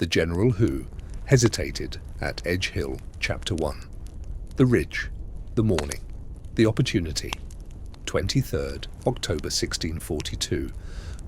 The general who hesitated at Edgehill, Chapter 1. The ridge, the morning, the opportunity. 23rd October 1642.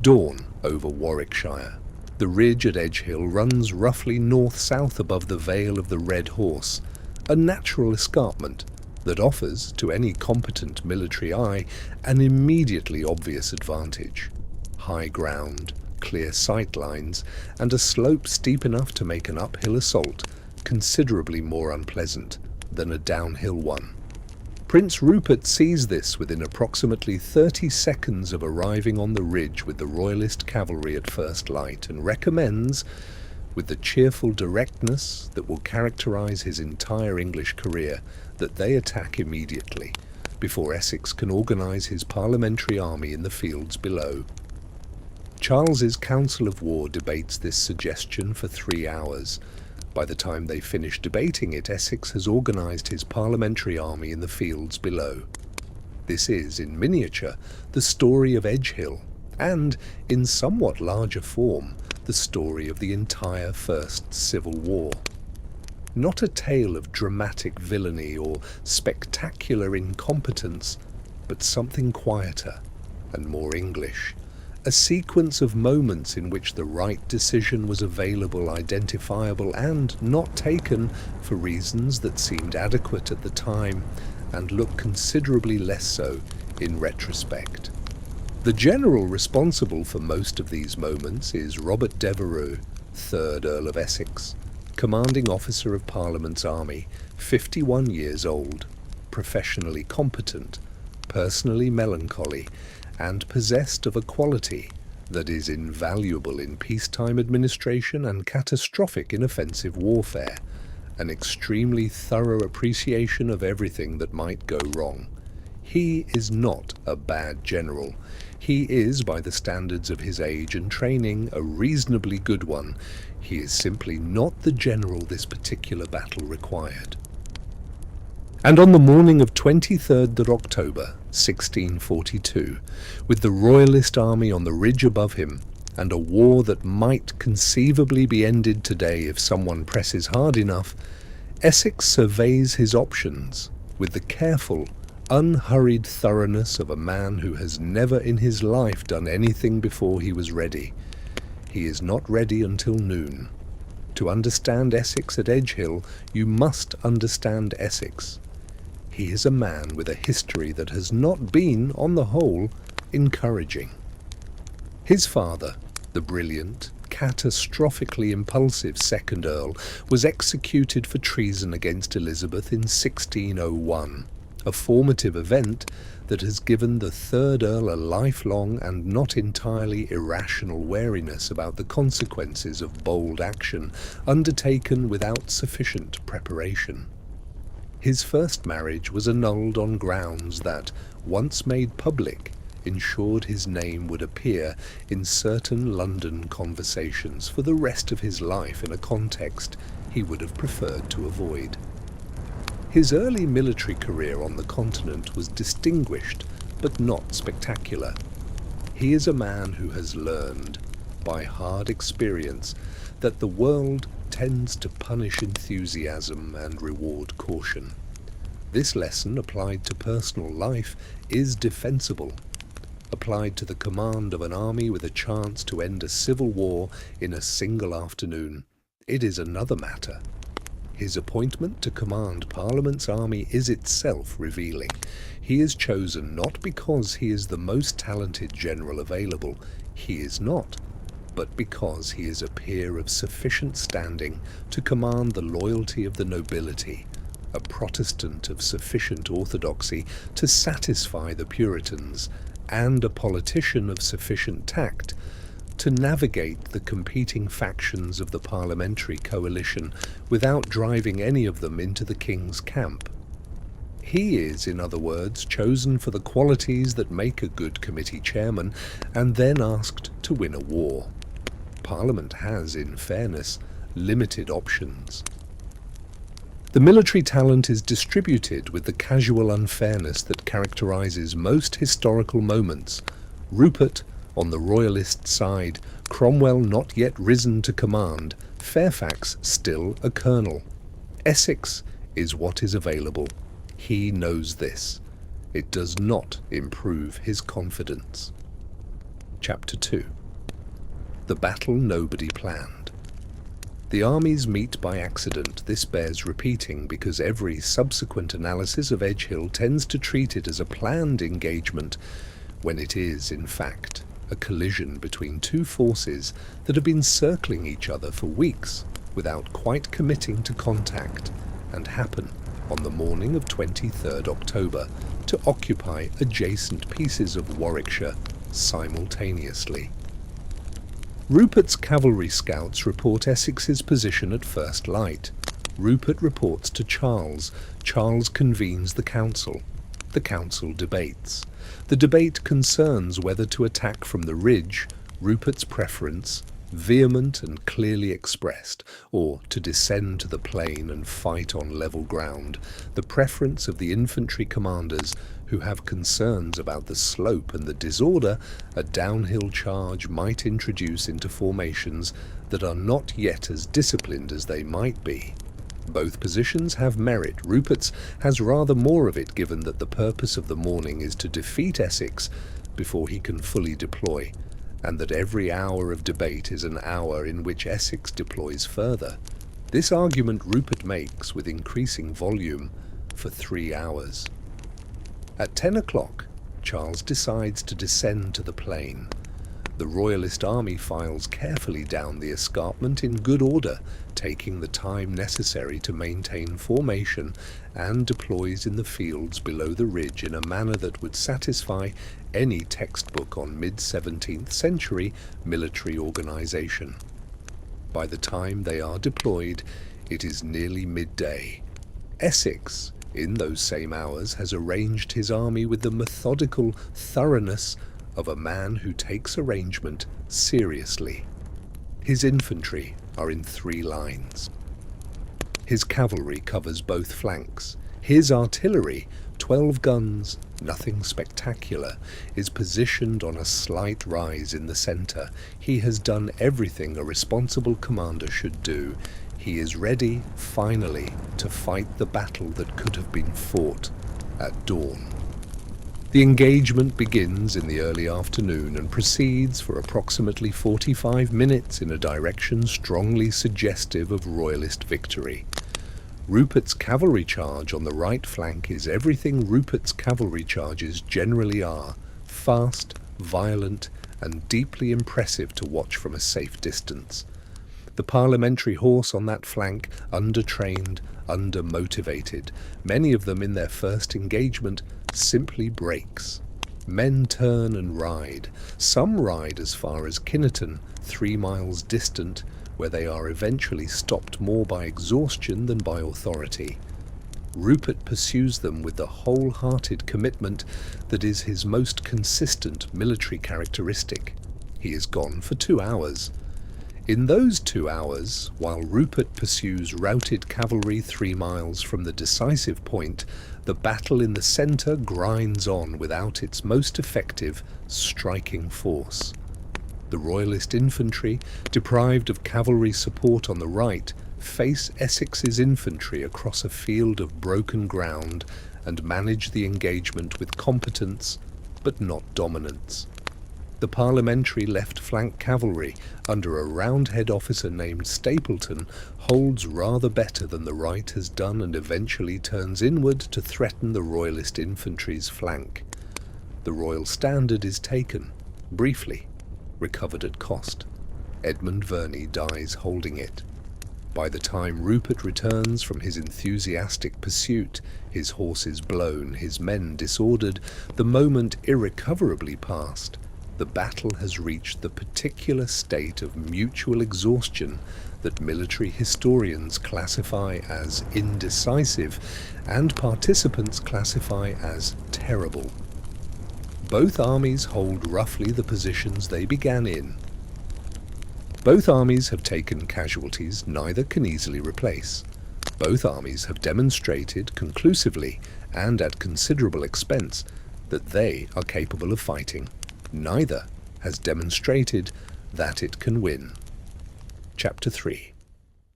Dawn over Warwickshire. The ridge at Edgehill runs roughly north-south above the Vale of the Red Horse, a natural escarpment that offers, to any competent military eye, an immediately obvious advantage. High ground, clear sight lines, and a slope steep enough to make an uphill assault considerably more unpleasant than a downhill one. Prince Rupert sees this within approximately 30 seconds of arriving on the ridge with the Royalist cavalry at first light, and recommends, with the cheerful directness that will characterize his entire English career, that they attack immediately, before Essex can organize his parliamentary army in the fields below. Charles's Council of War debates this suggestion for 3 hours. By the time they finish debating it, Essex has organised his parliamentary army in the fields below. This is, in miniature, the story of Edgehill, and, in somewhat larger form, the story of the entire First Civil War. Not a tale of dramatic villainy or spectacular incompetence, but something quieter and more English. A sequence of moments in which the right decision was available, identifiable, and not taken for reasons that seemed adequate at the time and look considerably less so in retrospect. The general responsible for most of these moments is Robert Devereux, 3rd Earl of Essex, commanding officer of Parliament's army, 51 years old, professionally competent, personally melancholy, and possessed of a quality that is invaluable in peacetime administration and catastrophic in offensive warfare, an extremely thorough appreciation of everything that might go wrong. He is not a bad general. He is, by the standards of his age and training, a reasonably good one. He is simply not the general this particular battle required. And on the morning of 23rd October 1642, with the Royalist army on the ridge above him, and a war that might conceivably be ended today if someone presses hard enough, Essex surveys his options with the careful, unhurried thoroughness of a man who has never in his life done anything before he was ready. He is not ready until noon. To understand Essex at Edgehill, you must understand Essex. He is a man with a history that has not been, on the whole, encouraging. His father, the brilliant, catastrophically impulsive 2nd Earl, was executed for treason against Elizabeth in 1601, a formative event that has given the 3rd Earl a lifelong and not entirely irrational wariness about the consequences of bold action undertaken without sufficient preparation. His first marriage was annulled on grounds that, once made public, ensured his name would appear in certain London conversations for the rest of his life in a context he would have preferred to avoid. His early military career on the continent was distinguished, but not spectacular. He is a man who has learned, by hard experience, that the world tends to punish enthusiasm and reward caution. This lesson, applied to personal life, is defensible. Applied to the command of an army with a chance to end a civil war in a single afternoon, it is another matter. His appointment to command Parliament's army is itself revealing. He is chosen not because he is the most talented general available. He is not. But because he is a peer of sufficient standing to command the loyalty of the nobility, a Protestant of sufficient orthodoxy to satisfy the Puritans, and a politician of sufficient tact to navigate the competing factions of the parliamentary coalition without driving any of them into the king's camp. He is, in other words, chosen for the qualities that make a good committee chairman, and then asked to win a war. Parliament has, in fairness, limited options. The military talent is distributed with the casual unfairness that characterises most historical moments. Rupert on the royalist side, Cromwell not yet risen to command, Fairfax still a colonel. Essex is what is available. He knows this. It does not improve his confidence. Chapter 2. The battle nobody planned. The armies meet by accident. This bears repeating because every subsequent analysis of Edgehill tends to treat it as a planned engagement, when it is, in fact, a collision between two forces that have been circling each other for weeks without quite committing to contact, and happen on the morning of 23rd October to occupy adjacent pieces of Warwickshire simultaneously. Rupert's cavalry scouts report Essex's position at first light. Rupert reports to Charles. Charles convenes the council. The council debates. The debate concerns whether to attack from the ridge, Rupert's preference, vehement and clearly expressed, or to descend to the plain and fight on level ground, the preference of the infantry commanders, who have concerns about the slope and the disorder a downhill charge might introduce into formations that are not yet as disciplined as they might be. Both positions have merit. Rupert's has rather more of it, given that the purpose of the morning is to defeat Essex before he can fully deploy, and that every hour of debate is an hour in which Essex deploys further. This argument Rupert makes with increasing volume for 3 hours. At 10 o'clock, Charles decides to descend to the plain. The Royalist army files carefully down the escarpment in good order, taking the time necessary to maintain formation, and deploys in the fields below the ridge in a manner that would satisfy any textbook on mid-17th century military organization. By the time they are deployed, it is nearly midday. Essex, in those same hours, has arranged his army with the methodical thoroughness of a man who takes arrangement seriously. His infantry are in 3 lines. His cavalry covers both flanks. His artillery, 12 guns, nothing spectacular, is positioned on a slight rise in the centre. He has done everything a responsible commander should do. He is ready, finally, to fight the battle that could have been fought at dawn. The engagement begins in the early afternoon and proceeds for approximately 45 minutes in a direction strongly suggestive of Royalist victory. Rupert's cavalry charge on the right flank is everything Rupert's cavalry charges generally are: fast, violent, and deeply impressive to watch from a safe distance. The parliamentary horse on that flank, undertrained, under-motivated, many of them in their first engagement, simply breaks. Men turn and ride. Some ride as far as Kinnerton, 3 miles distant, where they are eventually stopped more by exhaustion than by authority. Rupert pursues them with the whole-hearted commitment that is his most consistent military characteristic. He is gone for 2 hours. In those 2 hours, while Rupert pursues routed cavalry 3 miles from the decisive point, the battle in the centre grinds on without its most effective striking force. The Royalist infantry, deprived of cavalry support on the right, face Essex's infantry across a field of broken ground and manage the engagement with competence, but not dominance. The parliamentary left flank cavalry, under a Roundhead officer named Stapleton, holds rather better than the right has done and eventually turns inward to threaten the Royalist infantry's flank. The Royal Standard is taken, briefly, recovered at cost. Edmund Verney dies holding it. By the time Rupert returns from his enthusiastic pursuit, his horses blown, his men disordered, the moment irrecoverably past. The battle has reached the particular state of mutual exhaustion that military historians classify as indecisive and participants classify as terrible. Both armies hold roughly the positions they began in. Both armies have taken casualties neither can easily replace. Both armies have demonstrated conclusively and at considerable expense that they are capable of fighting. Neither has demonstrated that it can win. Chapter 3.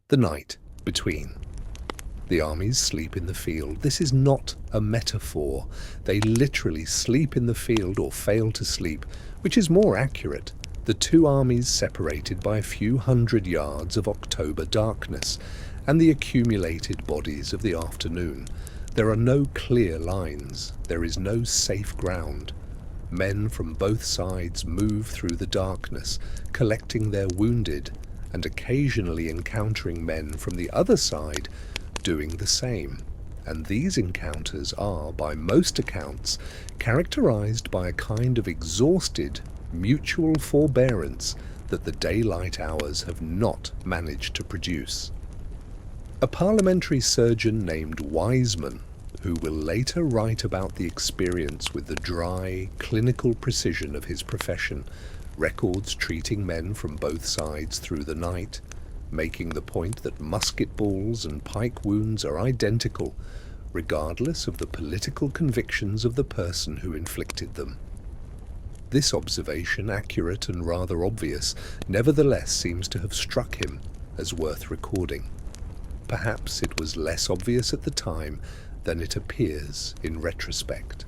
The night between. The armies sleep in the field. This is not a metaphor. They literally sleep in the field or fail to sleep, which is more accurate. The two armies separated by a few hundred yards of October darkness and the accumulated bodies of the afternoon. There are no clear lines. There is no safe ground. Men from both sides move through the darkness, collecting their wounded, and occasionally encountering men from the other side doing the same. And these encounters are, by most accounts, characterized by a kind of exhausted, mutual forbearance that the daylight hours have not managed to produce. A parliamentary surgeon named Wiseman, who will later write about the experience with the dry, clinical precision of his profession, records treating men from both sides through the night, making the point that musket balls and pike wounds are identical, regardless of the political convictions of the person who inflicted them. This observation, accurate and rather obvious, nevertheless seems to have struck him as worth recording. Perhaps it was less obvious at the time than it appears in retrospect.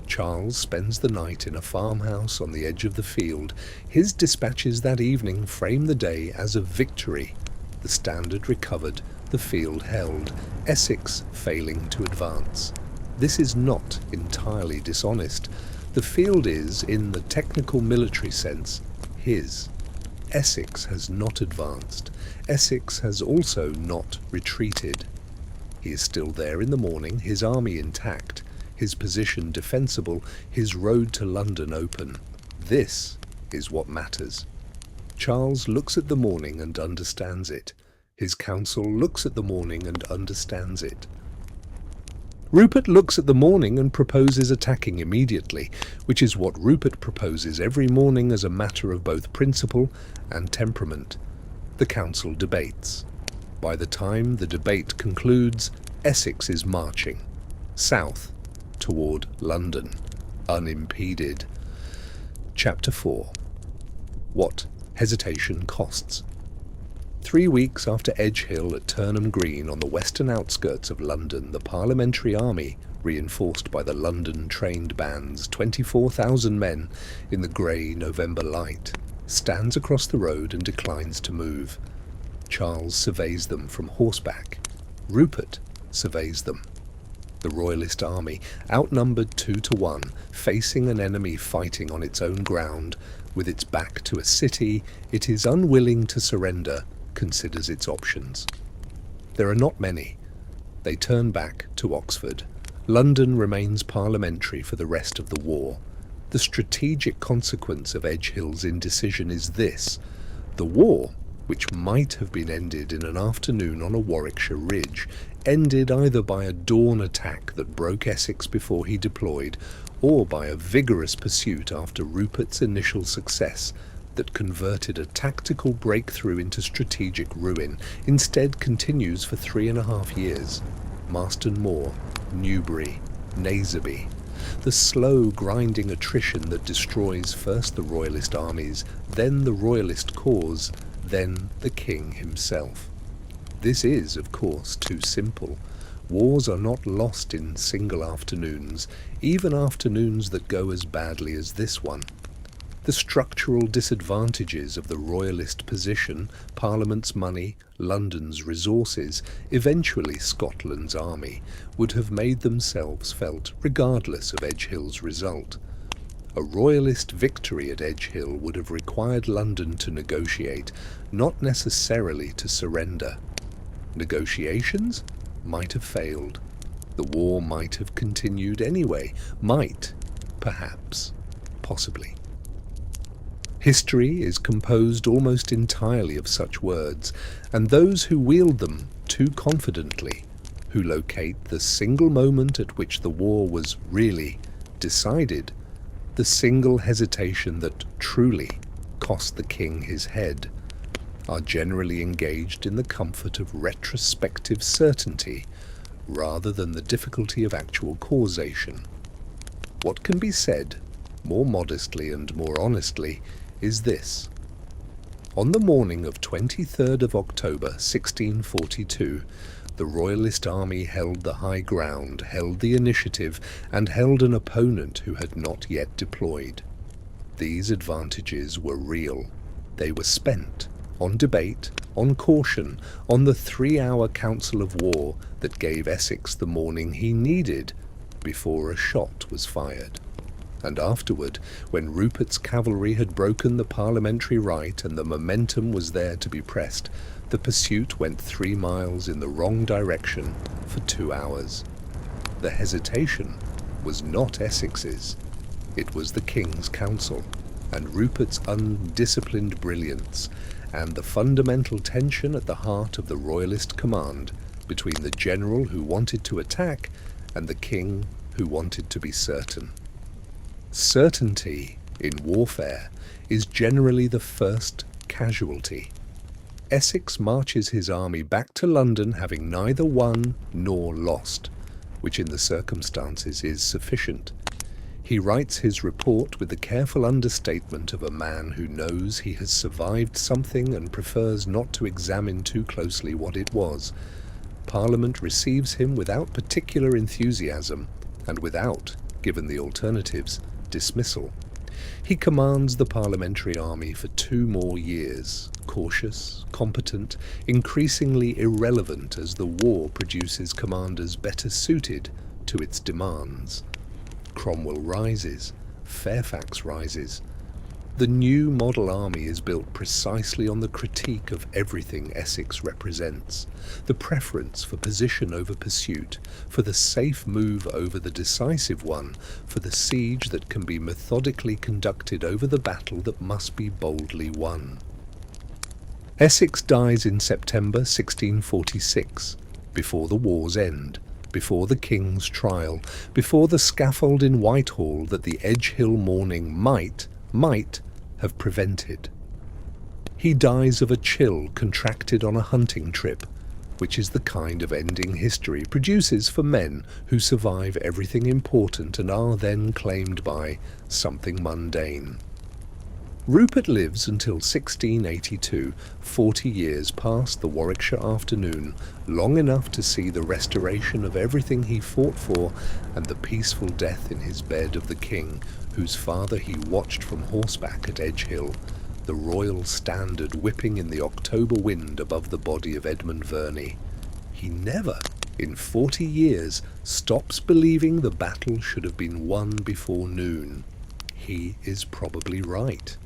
Charles spends the night in a farmhouse on the edge of the field. His dispatches that evening frame the day as a victory. The standard recovered, the field held, Essex failing to advance. This is not entirely dishonest. The field is, in the technical military sense, his. Essex has not advanced. Essex has also not retreated. He is still there in the morning, his army intact, his position defensible, his road to London open. This is what matters. Charles looks at the morning and understands it. His council looks at the morning and understands it. Rupert looks at the morning and proposes attacking immediately, which is what Rupert proposes every morning as a matter of both principle and temperament. The council debates. By the time the debate concludes, Essex is marching south toward London, unimpeded. Chapter 4. What hesitation costs. 3 weeks after Edgehill at Turnham Green on the western outskirts of London, the Parliamentary Army, reinforced by the London-trained bands, 24,000 men in the grey November light, stands across the road and declines to move. Charles surveys them from horseback. Rupert surveys them. The Royalist army, outnumbered 2-1, facing an enemy fighting on its own ground, with its back to a city it is unwilling to surrender, considers its options. There are not many. They turn back to Oxford. London remains parliamentary for the rest of the war. The strategic consequence of Edgehill's indecision is this: the war, which might have been ended in an afternoon on a Warwickshire ridge, ended either by a dawn attack that broke Essex before he deployed, or by a vigorous pursuit after Rupert's initial success that converted a tactical breakthrough into strategic ruin, instead continues for 3.5 years. Marston Moor, Newbury, Naseby. The slow, grinding attrition that destroys first the Royalist armies, then the Royalist cause, then the King himself. This is, of course, too simple. Wars are not lost in single afternoons, even afternoons that go as badly as this one. The structural disadvantages of the Royalist position, Parliament's money, London's resources, eventually Scotland's army, would have made themselves felt regardless of Edgehill's result. A Royalist victory at Edgehill would have required London to negotiate, not necessarily to surrender. Negotiations might have failed. The war might have continued anyway. Might, perhaps, possibly. History is composed almost entirely of such words, and those who wield them too confidently, who locate the single moment at which the war was really decided, the single hesitation that truly cost the king his head, are generally engaged in the comfort of retrospective certainty rather than the difficulty of actual causation. What can be said, more modestly and more honestly, is this: On the morning of 23rd of October 1642, the Royalist army held the high ground, held the initiative, and held an opponent who had not yet deployed. These advantages were real. They were spent on debate, on caution, on the 3-hour council of war that gave Essex the morning he needed before a shot was fired. And afterward, when Rupert's cavalry had broken the parliamentary right and the momentum was there to be pressed, the pursuit went 3 miles in the wrong direction for 2 hours. The hesitation was not Essex's. It was the King's counsel, and Rupert's undisciplined brilliance, and the fundamental tension at the heart of the Royalist command between the general who wanted to attack and the King who wanted to be certain. Certainty in warfare is generally the first casualty. Essex marches his army back to London having neither won nor lost, which in the circumstances is sufficient. He writes his report with the careful understatement of a man who knows he has survived something and prefers not to examine too closely what it was. Parliament receives him without particular enthusiasm, and without, given the alternatives, dismissal. He commands the parliamentary army for 2 more years, cautious, competent, increasingly irrelevant as the war produces commanders better suited to its demands. Cromwell rises, Fairfax rises. The new model army is built precisely on the critique of everything Essex represents, the preference for position over pursuit, for the safe move over the decisive one, for the siege that can be methodically conducted over the battle that must be boldly won. Essex dies in September 1646, before the war's end, before the King's trial, before the scaffold in Whitehall that the Edgehill morning might have prevented. He dies of a chill contracted on a hunting trip, which is the kind of ending history produces for men who survive everything important and are then claimed by something mundane. Rupert lives until 1682, 40 years past the Warwickshire afternoon, long enough to see the restoration of everything he fought for and the peaceful death in his bed of the King, whose father he watched from horseback at Edgehill, the royal standard whipping in the October wind above the body of Edmund Verney. He never, in 40 years, stops believing the battle should have been won before noon. He is probably right.